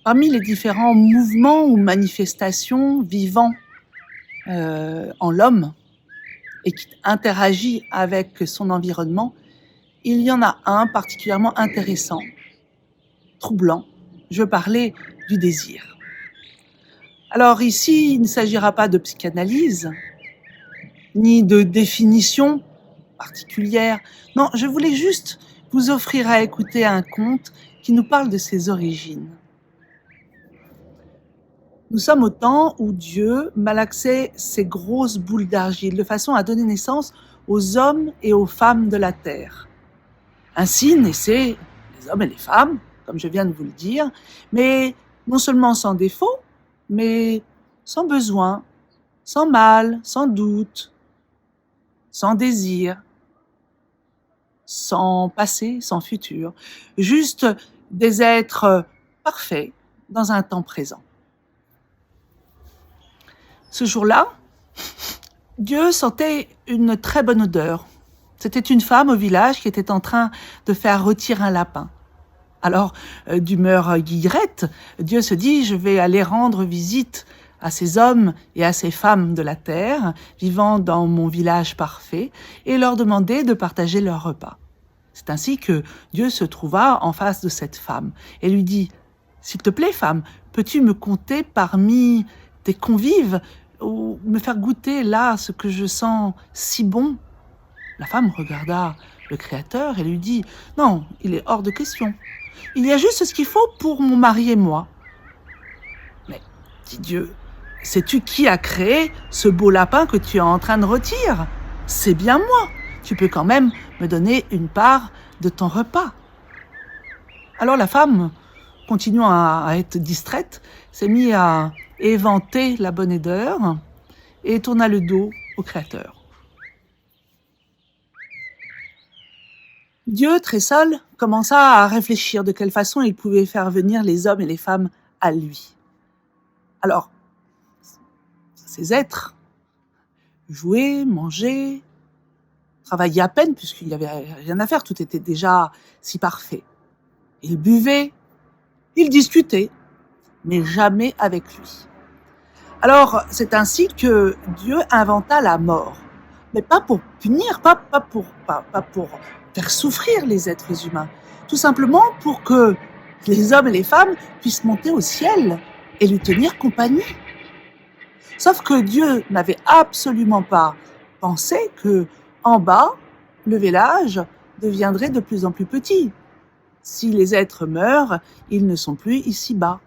Parmi les différents mouvements ou manifestations vivant en l'homme et qui interagit avec son environnement, il y en a un particulièrement intéressant, troublant. Je parlais du désir. Alors ici, il ne s'agira pas de psychanalyse, ni de définition particulière. Non, je voulais juste vous offrir à écouter un conte qui nous parle de ses origines. Nous sommes au temps où Dieu malaxait ces grosses boules d'argile de façon à donner naissance aux hommes et aux femmes de la terre. Ainsi naissaient les hommes et les femmes, comme je viens de vous le dire, mais non seulement sans défaut, mais sans besoin, sans mal, sans doute, sans désir, sans passé, sans futur, juste des êtres parfaits dans un temps présent. Ce jour-là, Dieu sentait une très bonne odeur. C'était une femme au village qui était en train de faire rôtir un lapin. Alors, d'humeur guillerette, Dieu se dit, je vais aller rendre visite à ces hommes et à ces femmes de la terre, vivant dans mon village parfait, et leur demander de partager leur repas. C'est ainsi que Dieu se trouva en face de cette femme et lui dit, s'il te plaît, femme, peux-tu me compter parmi tes convives ou me faire goûter là ce que je sens si bon? La femme regarda le Créateur et lui dit, non, il est hors de question. Il y a juste ce qu'il faut pour mon mari et moi. Mais, dit Dieu, sais-tu qui a créé ce beau lapin que tu es en train de rôtir? C'est bien moi. Tu peux quand même me donner une part de ton repas. Alors la femme, continuant à être distraite, s'est mise à éventer la bonne odeur et tourna le dos au Créateur. Dieu, très seul, commença à réfléchir de quelle façon il pouvait faire venir les hommes et les femmes à lui. Alors, ces êtres jouaient, mangeaient, travaillaient à peine puisqu'il n'y avait rien à faire, tout était déjà si parfait. Ils buvaient, ils discutaient, mais jamais avec lui. Alors, c'est ainsi que Dieu inventa la mort. Mais pas pour punir, pas pour faire souffrir les êtres humains. Tout simplement pour que les hommes et les femmes puissent monter au ciel et lui tenir compagnie. Sauf que Dieu n'avait absolument pas pensé que, en bas, le village deviendrait de plus en plus petit. Si les êtres meurent, ils ne sont plus ici-bas.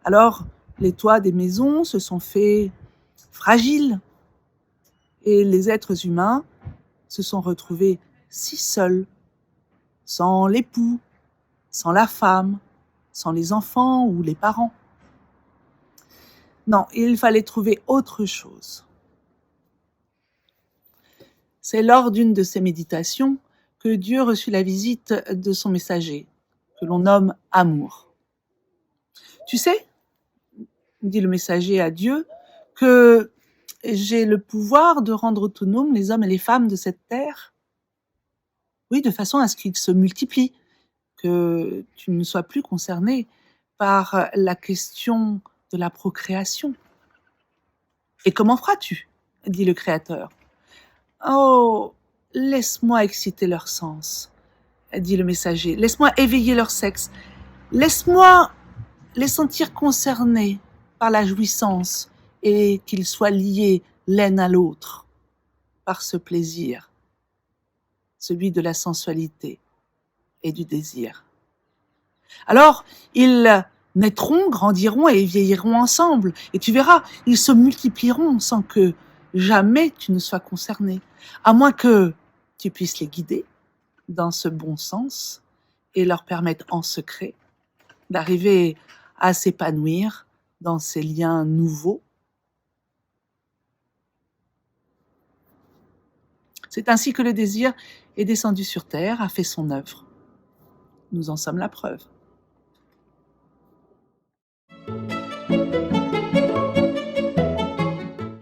Alors, les toits des maisons se sont faits fragiles et les êtres humains se sont retrouvés si seuls, sans l'époux, sans la femme, sans les enfants ou les parents. Non, il fallait trouver autre chose. C'est lors d'une de ces méditations que Dieu reçut la visite de son messager, que l'on nomme Amour. Tu sais, dit le messager à Dieu, que j'ai le pouvoir de rendre autonomes les hommes et les femmes de cette terre. Oui, de façon à ce qu'ils se multiplient, que tu ne sois plus concerné par la question de la procréation. Et comment feras-tu? Dit le Créateur. Oh, laisse-moi exciter leur sens, dit le messager. Laisse-moi éveiller leur sexe. Laisse-moi les sentir concernés par la jouissance et qu'ils soient liés l'un à l'autre par ce plaisir, celui de la sensualité et du désir. Alors, ils naîtront, grandiront et vieilliront ensemble. Et tu verras, ils se multiplieront sans que jamais tu ne sois concerné, à moins que tu puisses les guider dans ce bon sens et leur permettre en secret d'arriver à s'épanouir dans ces liens nouveaux. C'est ainsi que le désir est descendu sur terre, a fait son œuvre. Nous en sommes la preuve.